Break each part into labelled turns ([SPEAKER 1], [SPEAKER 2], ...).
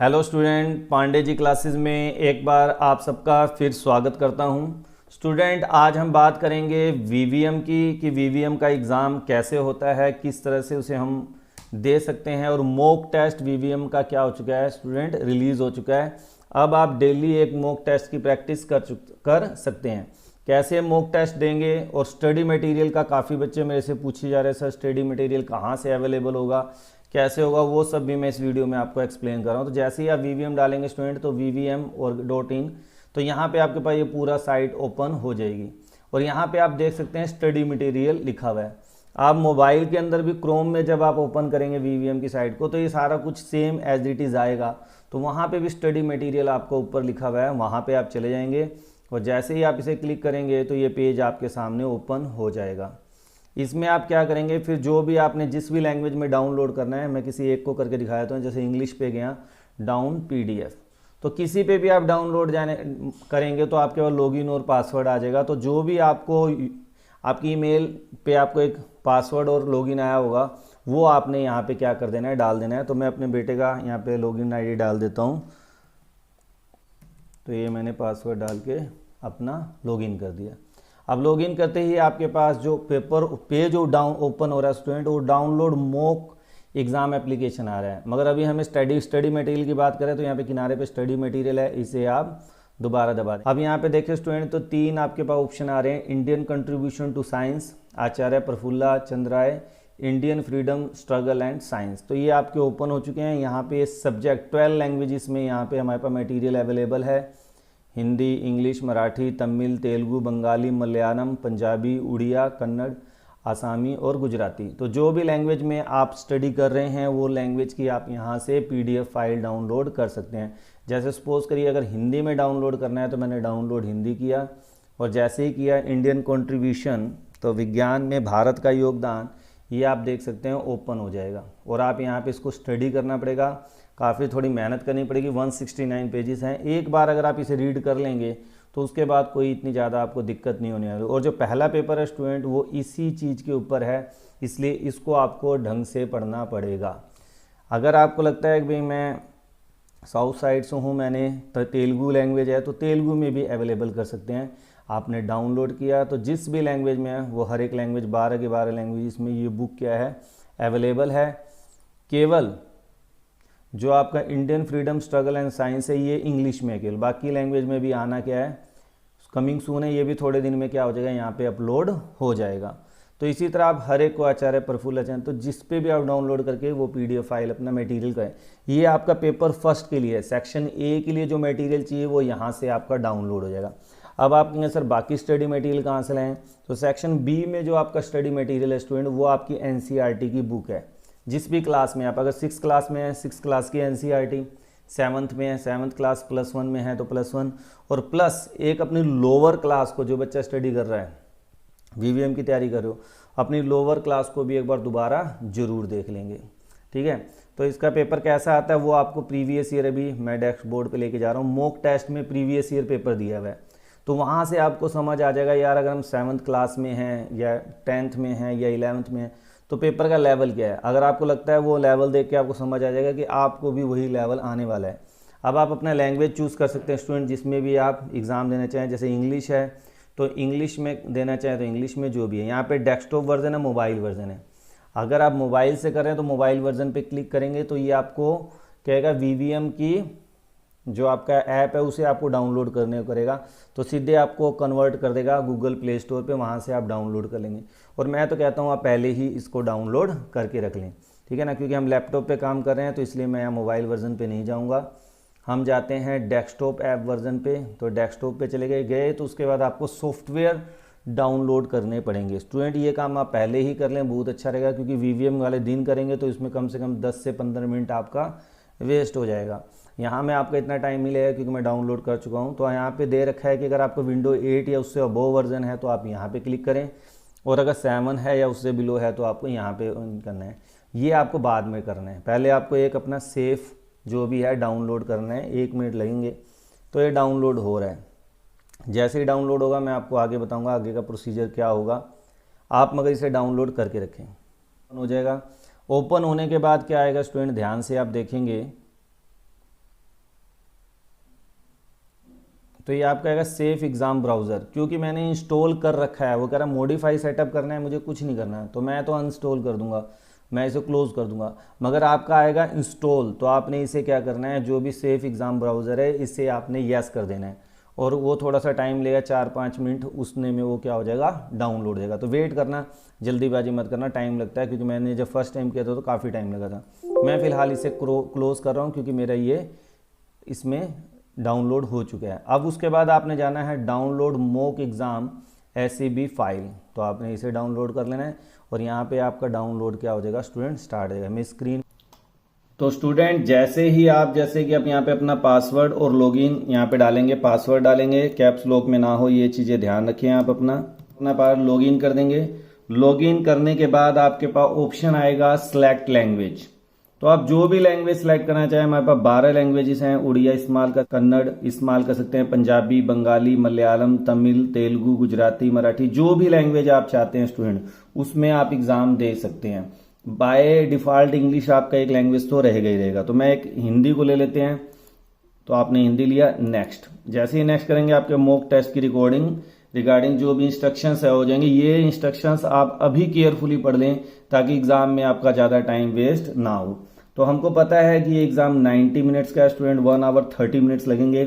[SPEAKER 1] Hello student, Pandey ji classes में एक बार आप सबका फिर स्वागत करता हूं। स्टूडेंट, आज हम बात करेंगे वीवीएम की कि वीवीएम का एग्ज़ाम कैसे होता है, किस तरह से उसे हम दे सकते हैं और मॉक टेस्ट वीवीएम का क्या हो चुका है स्टूडेंट, रिलीज़ हो चुका है। अब आप डेली एक मॉक टेस्ट की प्रैक्टिस कर सकते हैं। कैसे मॉक टेस्ट देंगे और स्टडी मटेरियल का काफ़ी बच्चे मेरे से पूछे जा रहे हैं, सर स्टडी मटेरियल कहाँ से अवेलेबल होगा, कैसे होगा, वो सब भी मैं इस वीडियो में आपको एक्सप्लेन कर रहा हूँ। तो जैसे ही आप वीवीएम डालेंगे स्टूडेंट तो वीवीएम और .in, तो यहाँ पे आपके पास ये पूरा साइट ओपन हो जाएगी और यहाँ पे आप देख सकते हैं स्टडी मटेरियल लिखा हुआ है। आप मोबाइल के अंदर भी क्रोम में जब आप ओपन करेंगे वीवीएम की साइट को तो ये सारा कुछ सेम एज इट इज़ आएगा। तो वहाँ पे भी स्टडी मटेरियल आपको ऊपर लिखा हुआ है, वहाँ पे आप चले जाएंगे और जैसे ही आप इसे क्लिक करेंगे तो ये पेज आपके सामने ओपन हो जाएगा। इसमें आप क्या करेंगे, फिर जो भी आपने जिस भी लैंग्वेज में डाउनलोड करना है, मैं किसी एक को करके दिखाया था। जैसे इंग्लिश पे गया डाउन पीडीएफ, तो किसी पे भी आप डाउनलोड जाने करेंगे तो आपके पास लॉगिन और पासवर्ड आ जाएगा। तो जो भी आपको आपकी ईमेल पे आपको एक पासवर्ड और लॉगिन आया होगा वो आपने यहाँ पे क्या कर देना है, डाल देना है। तो मैं अपने बेटे का यहाँ पे लॉगिन आईडी डाल देता हूँ। तो ये मैंने पासवर्ड डाल के अपना लॉगिन कर दिया। अब लॉगिन करते ही आपके पास जो पेज ओपन हो रहा है स्टूडेंट, वो डाउनलोड मॉक एग्ज़ाम एप्लीकेशन आ रहा है। मगर अभी हमें स्टडी मटेरियल की बात करें तो यहाँ पे किनारे पे स्टडी मटेरियल है, इसे आप दोबारा दबा दें। अब यहाँ पे देखिए स्टूडेंट, तो 3 आपके पास ऑप्शन आ रहे हैं। Indian contribution to science, Acharya Prafulla Chandra Ray, Indian freedom struggle and science, तो ये आपके ओपन हो चुके हैं। यहाँ पे सब्जेक्ट 12 लैंग्वेजेस में यहाँ पे हमारे पास मटेरियल अवेलेबल है। हिंदी, इंग्लिश, मराठी, तमिल, तेलुगु, बंगाली, मलयालम, पंजाबी, उड़िया, कन्नड़, आसामी और गुजराती। तो जो भी लैंग्वेज में आप स्टडी कर रहे हैं वो लैंग्वेज की आप यहाँ से पीडीएफ फाइल डाउनलोड कर सकते हैं। जैसे सपोज करिए अगर हिंदी में डाउनलोड करना है तो मैंने डाउनलोड हिंदी किया और जैसे ही किया इंडियन कंट्रीब्यूशन, तो विज्ञान में भारत का योगदान, ये आप देख सकते हैं ओपन हो जाएगा और आप यहाँ पे इसको स्टडी करना पड़ेगा। काफ़ी थोड़ी मेहनत करनी पड़ेगी। 169 पेजेस हैं। एक बार अगर आप इसे रीड कर लेंगे तो उसके बाद कोई इतनी ज़्यादा आपको दिक्कत नहीं होने वाली। और जो पहला पेपर है स्टूडेंट वो इसी चीज़ के ऊपर है, इसलिए इसको आपको ढंग से पढ़ना पड़ेगा। अगर आपको लगता है कि भाई मैं साउथ साइड से हूँ, मैंने तो तेलुगु लैंग्वेज है तो तेलुगु में भी अवेलेबल कर सकते हैं। आपने डाउनलोड किया तो जिस भी लैंग्वेज में है वो हर एक लैंग्वेज 12 के 12 लैंग्वेज में ये बुक क्या है अवेलेबल है। केवल जो आपका Indian freedom struggle and science है ये इंग्लिश में, केवल बाकी लैंग्वेज में भी आना क्या है कमिंग सून है। ये भी थोड़े दिन में क्या हो जाएगा, यहाँ पे अपलोड हो जाएगा। तो इसी तरह आप हर एक को आचार्य प्रफुल्ल चंद्र, तो जिस पे भी आप डाउनलोड करके वो पीडीएफ फाइल अपना मटेरियल का है। ये आपका पेपर फर्स्ट के लिए है। सेक्शन ए के लिए जो मटेरियल चाहिए वो यहाँ से आपका डाउनलोड हो जाएगा। अब आप कहेंगे सर बाकी स्टडी मटेरियल कहाँ से लाएँ, तो सेक्शन बी में जो आपका स्टडी मटेरियल है स्टूडेंट वो आपकी एनसीईआरटी की बुक है। जिस भी क्लास में आप, अगर 6 क्लास में है 6 क्लास की एनसीईआरटी, 7th में है 7th क्लास +1 में है तो +1, और प्लस एक अपनी लोअर क्लास को जो बच्चा स्टडी कर रहा है वीवीएम की तैयारी कर रहे हो, अपनी लोअर क्लास को भी एक बार दोबारा जरूर देख लेंगे। ठीक है, तो इसका पेपर कैसा आता है वो आपको प्रीवियस ईयर अभी मैं डैशबोर्ड पे लेके जा रहा हूँ। मॉक टेस्ट में प्रीवियस ईयर पेपर दिया हुआ है, तो वहाँ से आपको समझ आ जाएगा यार अगर हम 7th क्लास में हैं या 10th में हैं या 11th में हैं तो पेपर का लेवल क्या है। अगर आपको लगता है वो लेवल देख के आपको समझ आ जाएगा कि आपको भी वही लेवल आने वाला है। अब आप अपना लैंग्वेज चूज़ कर सकते हैं स्टूडेंट, जिसमें भी आप एग्ज़ाम देना चाहें। जैसे इंग्लिश है तो इंग्लिश में देना चाहें तो इंग्लिश में जो भी है। यहाँ पे डेस्कटॉप वर्जन है, मोबाइल वर्जन है। अगर आप मोबाइल से कर रहे हैं तो मोबाइल वर्जन पे क्लिक करेंगे तो ये आपको कहेगा वीवीएम की जो आपका ऐप है उसे आपको डाउनलोड करने को करेगा, तो सीधे आपको कन्वर्ट कर देगा गूगल प्ले स्टोर पे, वहाँ से आप डाउनलोड कर लेंगे। और मैं तो कहता हूँ आप पहले ही इसको डाउनलोड करके रख लें, ठीक है ना, क्योंकि हम लैपटॉप पे काम कर रहे हैं तो इसलिए मैं यहाँ मोबाइल वर्जन पे नहीं जाऊँगा। हम जाते हैं डेस्कटॉप ऐप वर्जन पे, तो डेस्कटॉप पे चले गए तो उसके बाद आपको सॉफ्टवेयर डाउनलोड करने पड़ेंगे। स्टूडेंट ये काम आप पहले ही कर लें, बहुत अच्छा रहेगा, क्योंकि वीवीएम वाले दिन करेंगे तो इसमें कम से कम 10 से 15 मिनट आपका वेस्ट हो जाएगा। यहाँ में आपका इतना टाइम मिलेगा क्योंकि मैं डाउनलोड कर चुका हूँ। तो यहाँ पे दे रखा है कि अगर आपको विंडो 8 या उससे अबोव वर्जन है तो आप यहाँ पे क्लिक करें, और अगर 7 है या उससे बिलो है तो आपको यहाँ पे करना है। ये आपको बाद में करना है, पहले आपको एक अपना सेफ जो भी है डाउनलोड करना है। 1 मिनट लगेंगे। तो ये डाउनलोड हो रहा है। जैसे ही डाउनलोड होगा मैं आपको आगे बताऊँगा आगे का प्रोसीजर क्या होगा। आप मगर इसे डाउनलोड करके रखें, हो जाएगा। ओपन होने के बाद क्या आएगा स्टूडेंट, ध्यान से आप देखेंगे तो ये आपका आएगा सेफ एग्ज़ाम ब्राउज़र, क्योंकि मैंने इंस्टॉल कर रखा है। वो कह रहा है मॉडिफाई सेटअप करना है, मुझे कुछ नहीं करना है, तो मैं तो अनइंस्टॉल कर दूंगा, मैं इसे क्लोज़ कर दूंगा। मगर आपका आएगा इंस्टॉल, तो आपने इसे क्या करना है, जो भी सेफ एग्ज़ाम ब्राउज़र है इसे आपने यस कर देना है, और वो थोड़ा सा टाइम लेगा, 4-5 मिनट, उसने में वो क्या हो जाएगा, डाउनलोड हो जाएगा। तो वेट करना, जल्दीबाजी मत करना, टाइम लगता है, क्योंकि मैंने जब फर्स्ट टाइम किया था तो काफ़ी टाइम लगा था। मैं फ़िलहाल इसे क्लोज़ कर रहा हूँ, क्योंकि मेरा ये इसमें डाउनलोड हो चुका है। अब उसके बाद आपने जाना है download mock exam SEB file, तो आपने इसे डाउनलोड कर लेना है, और यहाँ पे आपका डाउनलोड क्या हो जाएगा स्टूडेंट, स्टार्ट हो जाएगा। मैं स्क्रीन, तो स्टूडेंट जैसे ही आप, जैसे कि आप यहाँ पे अपना पासवर्ड और लॉगिन यहाँ पे डालेंगे, पासवर्ड डालेंगे, कैप्स लॉक में ना हो, ये चीज़ें ध्यान रखें। आप अपना पास लॉगिन कर देंगे। लॉगिन करने के बाद आपके पास ऑप्शन आएगा सिलेक्ट लैंग्वेज, तो आप जो भी लैंग्वेज सेलेक्ट करना चाहें, हमारे पास 12 लैंग्वेजेस हैं। उड़िया इस्तेमाल कर, कन्नड़ इस्तेमाल कर सकते हैं, पंजाबी, बंगाली, मलयालम, तमिल, तेलुगु, गुजराती, मराठी, जो भी लैंग्वेज आप चाहते हैं स्टूडेंट, उसमें आप एग्जाम दे सकते हैं। बाय डिफॉल्ट इंग्लिश आपका एक लैंग्वेज तो रहेगा ही रहेगा। तो मैं एक हिंदी को ले लेते हैं, तो आपने हिंदी लिया, नेक्स्ट। जैसे ही नेक्स्ट करेंगे, आपके मॉक टेस्ट की रिगार्डिंग जो भी इंस्ट्रक्शंस है हो जाएंगे। ये इंस्ट्रक्शंस आप अभी केयरफुली पढ़ लें, ताकि एग्जाम में आपका ज़्यादा टाइम वेस्ट ना हो। तो हमको पता है कि ये एग्जाम 90 मिनट्स का है स्टूडेंट, 1 आवर 30 मिनट्स लगेंगे।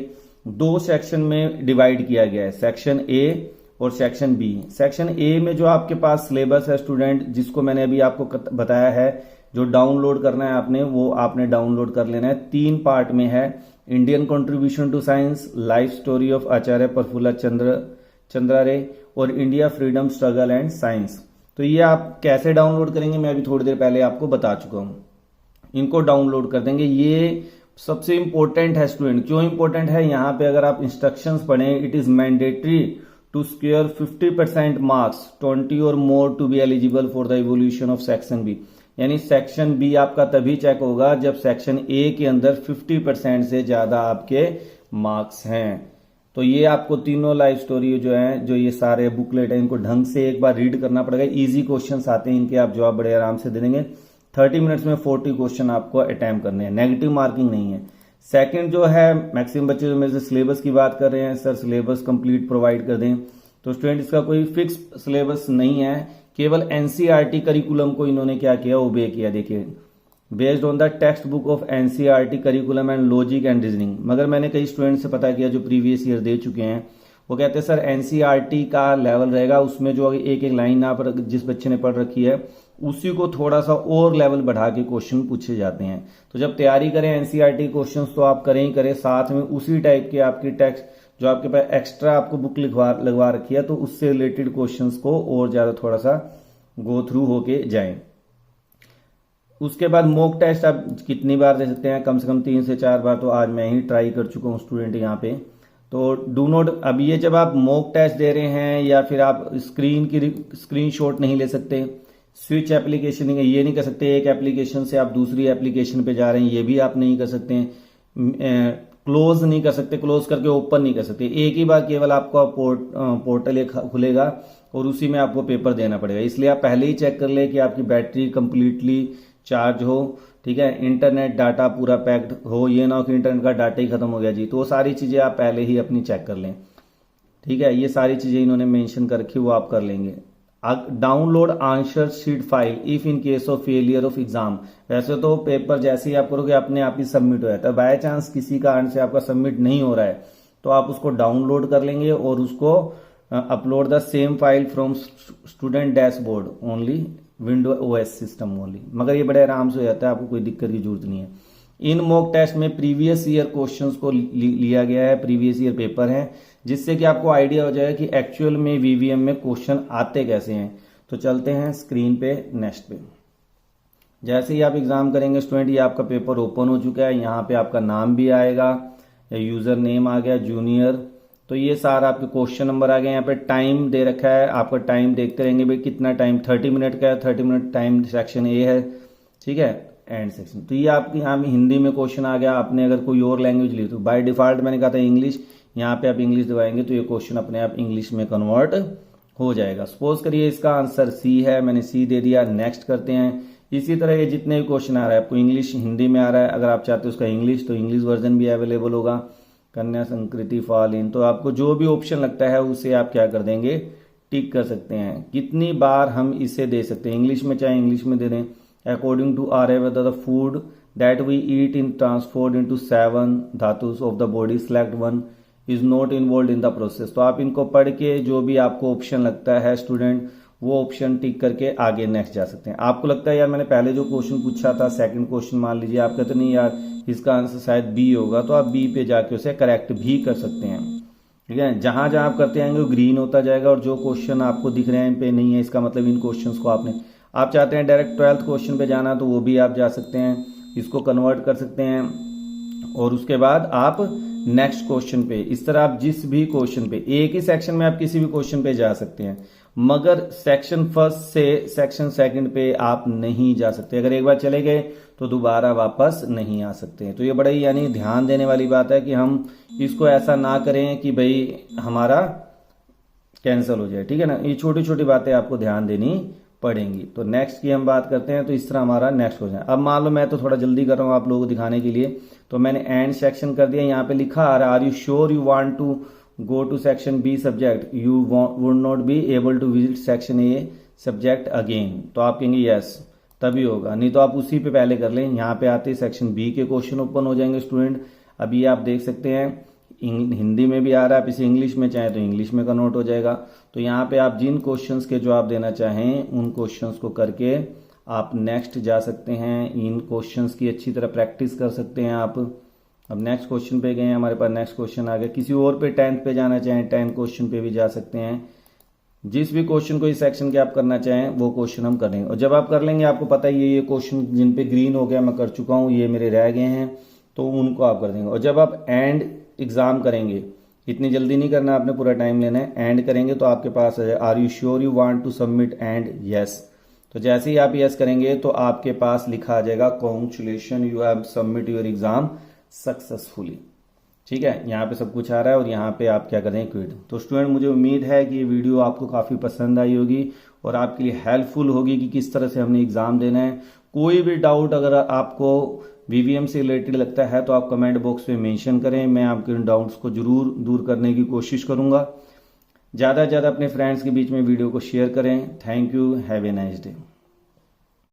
[SPEAKER 1] 2 सेक्शन में डिवाइड किया गया है, सेक्शन ए और सेक्शन बी। सेक्शन ए में जो आपके पास सिलेबस है स्टूडेंट, जिसको मैंने अभी आपको बताया है, जो डाउनलोड करना है आपने, वो आपने डाउनलोड कर लेना है। 3 पार्ट में है, Indian contribution to science, life story of Acharya Prafulla Chandra Ray, और India freedom struggle and science. तो ये आप कैसे डाउनलोड करेंगे, मैं अभी थोड़ी देर पहले आपको बता चुका हूं। इनको डाउनलोड कर देंगे। ये सबसे इंपॉर्टेंट है स्टूडेंट। क्यों इंपॉर्टेंट है, यहाँ पे अगर आप इंस्ट्रक्शंस पढ़ें, it is mandatory to score 50% marks 20 or more to be eligible for the evaluation of section B. यानी सेक्शन बी आपका तभी चेक होगा जब सेक्शन ए के अंदर 50% से ज्यादा आपके मार्क्स हैं। तो ये आपको तीनों लाइफ स्टोरी जो है, जो ये सारे बुकलेट है, इनको ढंग से एक बार रीड करना पड़ेगा। इजी क्वेश्चंस आते हैं, इनके आप जवाब बड़े आराम से दे देंगे। 30 मिनट्स में 40 क्वेश्चन आपको अटेम्प्ट करने हैं, नेगेटिव मार्किंग नहीं है। सेकंड जो है, मैक्सिमम बच्चे जो मेरे से सिलेबस की बात कर रहे हैं, सर सिलेबस कंप्लीट प्रोवाइड कर दें, तो स्टूडेंट इसका कोई फिक्स सिलेबस नहीं है, केवल एनसीईआरटी करिकुलम को इन्होंने क्या किया, ओबे किया। देखिए, based on the text book of NCERT curriculum and logic and reasoning. मगर मैंने कई स्टूडेंट से पता किया जो प्रीवियस ईयर दे चुके हैं, वो कहते हैं सर एनसीईआरटी का लेवल रहेगा, उसमें जो एक एक लाइन आप जिस बच्चे ने पढ़ रखी है उसी को थोड़ा सा और लेवल बढ़ा के क्वेश्चन पूछे जाते हैं। तो जब तैयारी करें एनसीईआरटी क्वेश्चंस तो आप करें ही करें, साथ में उसी टाइप के आपकी टेक्स्ट जो आपके पास एक्स्ट्रा आपको बुक लगवा रखी है, तो उससे रिलेटेड क्वेश्चंस को और ज्यादा थोड़ा सा गो थ्रू होके जाएं। उसके बाद मॉक टेस्ट आप कितनी बार दे सकते हैं, कम से कम 3 से 4 बार, तो आज मैं ही ट्राई कर चुका हूँ स्टूडेंट यहाँ पे। तो डू नॉट, अब ये जब आप मॉक टेस्ट दे रहे हैं या फिर आप स्क्रीनशॉट नहीं ले सकते, स्विच एप्लीकेशन ये नहीं कर सकते, एक एप्लीकेशन से आप दूसरी एप्लीकेशन पे जा रहे हैं ये भी आप नहीं कर सकते हैं, क्लोज नहीं कर सकते, क्लोज करके ओपन नहीं कर सकते। एक ही बार केवल आपका पोर्टल एक खुलेगा और उसी में आपको पेपर देना पड़ेगा। इसलिए आप पहले ही चेक कर ले कि आपकी बैटरी कंप्लीटली चार्ज हो, ठीक है, इंटरनेट डाटा पूरा पैक्ड हो, ये ना हो कि इंटरनेट का डाटा ही खत्म हो गया जी। तो वो सारी चीजें आप पहले ही अपनी चेक कर लें, ठीक है। ये सारी चीजें इन्होंने मेंशन कर रखी, वो आप कर लेंगे। Download answer sheet file if in case of failure of exam. वैसे तो पेपर जैसे ही आप करोगे अपने आप ही सबमिट हो जाता है, बाय चांस किसी कारण से आपका सबमिट नहीं हो रहा है तो आप उसको डाउनलोड कर लेंगे और उसको upload the same file from student dashboard only window OS system only. मगर ये बड़े आराम से हो जाता है, आपको कोई दिक्कत की जरूरत नहीं है। इन मॉक टेस्ट में प्रीवियस ईयर क्वेश्चंस को लिया गया है, प्रीवियस ईयर पेपर है, जिससे कि आपको आइडिया हो जाएगा कि एक्चुअल में वीवीएम में क्वेश्चन आते कैसे हैं। तो चलते हैं स्क्रीन पे, नेक्स्ट पे। जैसे ही आप एग्जाम करेंगे स्टूडेंट, ये आपका पेपर ओपन हो चुका है, यहाँ पे आपका नाम भी आएगा, या यूजर नेम आ गया, जूनियर, तो ये सारा आपके क्वेश्चन नंबर आ गए। यहाँ पे टाइम दे रखा है, आपका टाइम देखते रहेंगे भाई कितना टाइम, 30 मिनट का है, 30 मिनट टाइम सेक्शन ए है, ठीक है, एंड सेक्शन। तो ये आपके यहाँ में हिंदी में क्वेश्चन आ गया। आपने अगर कोई और लैंग्वेज ली तो बाय डिफॉल्ट मैंने कहा था इंग्लिश, यहाँ पे आप इंग्लिश दबाएंगे तो ये क्वेश्चन अपने आप इंग्लिश में कन्वर्ट हो जाएगा। सपोज करिए इसका आंसर सी है, मैंने सी दे दिया, नेक्स्ट करते हैं। इसी तरह ये जितने भी क्वेश्चन आ रहा है, आपको इंग्लिश हिंदी में आ रहा है, अगर आप चाहते हो उसका इंग्लिश तो इंग्लिश वर्जन भी अवेलेबल होगा, कन्या संस्कृति फॉल इन। तो आपको जो भी ऑप्शन लगता है उसे आप क्या कर देंगे, टिक कर सकते हैं। कितनी बार हम इसे दे सकते हैं, इंग्लिश में चाहे इंग्लिश में दे दें। According to Aryavaidya the food that we eat in transformed into 7 dhatus of the body, select one is not involve in the process. तो आप इनको पढ़ के जो भी आपको ऑप्शन लगता है स्टूडेंट, वो ऑप्शन टिक करके आगे नेक्स्ट जा सकते हैं। आपको लगता है यार मैंने पहले जो क्वेश्चन पूछा था, सेकंड क्वेश्चन मान लीजिए, आप कहते नहीं यार इसका आंसर शायद बी होगा, तो आप बी पे जाके उसे करेक्ट भी कर सकते हैं। ठीक है, जहां जहां आप करते आएंगे वो ग्रीन होता जाएगा, और जो क्वेश्चन आपको दिख रहे हैं इन पे नहीं है, इसका मतलब इन क्वेश्चंस को आपने, आप चाहते हैं डायरेक्ट 12th क्वेश्चन पे जाना तो वो भी आप जा सकते हैं, इसको कन्वर्ट कर सकते हैं, और उसके बाद आप नेक्स्ट क्वेश्चन पे, इस तरह आप जिस भी क्वेश्चन पे, एक ही सेक्शन में आप किसी भी क्वेश्चन पे जा सकते हैं, मगर सेक्शन फर्स्ट से सेक्शन सेकंड पे आप नहीं जा सकते। अगर एक बार चले गए तो दोबारा वापस नहीं आ सकते। तो ये बड़ा ही यानी ध्यान देने वाली बात है कि हम इसको ऐसा ना करें कि भाई हमारा कैंसिल हो जाए। ठीक है ना, ये छोटी छोटी बातें आपको ध्यान देनी पड़ेंगी। तो नेक्स्ट की हम बात करते हैं, तो इस तरह हमारा नेक्स्ट हो जाए। अब मान लो मैं तो थोड़ा जल्दी कर रहा हूं आप लोगों को दिखाने के लिए, तो मैंने एंड सेक्शन कर दिया। यहाँ पे लिखा आ रहा are you sure you want to go to section B subject, you would not be able to visit section A subject again. तो आप कहेंगे यस, तभी होगा, नहीं तो आप उसी पे पहले कर लें। यहाँ पे आते सेक्शन बी के क्वेश्चन ओपन हो जाएंगे स्टूडेंट। अभी आप देख सकते हैं हिंदी में भी आ रहा है, आप इसे इंग्लिश में चाहें तो इंग्लिश में कन्वर्ट हो जाएगा। तो यहाँ पे आप जिन क्वेश्चंस के जवाब देना चाहें उन क्वेश्चंस को करके आप नेक्स्ट जा सकते हैं। इन क्वेश्चंस की अच्छी तरह प्रैक्टिस कर सकते हैं आप। अब नेक्स्ट क्वेश्चन पे गए, हमारे पास नेक्स्ट क्वेश्चन आ गया। किसी और पे 10th पे जाना चाहें 10 क्वेश्चन पे भी जा सकते हैं। जिस भी क्वेश्चन को इस सेक्शन के आप करना चाहें वो क्वेश्चन हम करेंगे, और जब आप कर लेंगे आपको पता ही ये क्वेश्चन जिन पे ग्रीन हो गया मैं कर चुका हूँ, ये मेरे रह गए हैं, तो उनको आप कर देंगे। और जब आप एंड एग्जाम करेंगे, इतनी जल्दी नहीं करना, आपने पूरा टाइम लेना है, एंड करेंगे तो आपके पास are you sure you want to submit and yes. तो जैसे ही आप यस करेंगे तो आपके पास लिखा आ जाएगा congratulation you have submit your exam successfully. ठीक है, यहाँ पे सब कुछ आ रहा है और यहाँ पे आप क्या करें, क्विट। तो स्टूडेंट मुझे उम्मीद है कि ये वीडियो आपको काफ़ी पसंद आई होगी और आपके लिए हेल्पफुल होगी कि किस तरह से हमने एग्ज़ाम देना है। कोई भी डाउट अगर आपको वीवीएम से रिलेटेड लगता है तो आप कमेंट बॉक्स में मेंशन करें, मैं आपके उन डाउट्स को जरूर दूर करने की कोशिश करूँगा। ज़्यादा से ज़्यादा अपने फ्रेंड्स के बीच में वीडियो को शेयर करें। Thank you, have a nice day.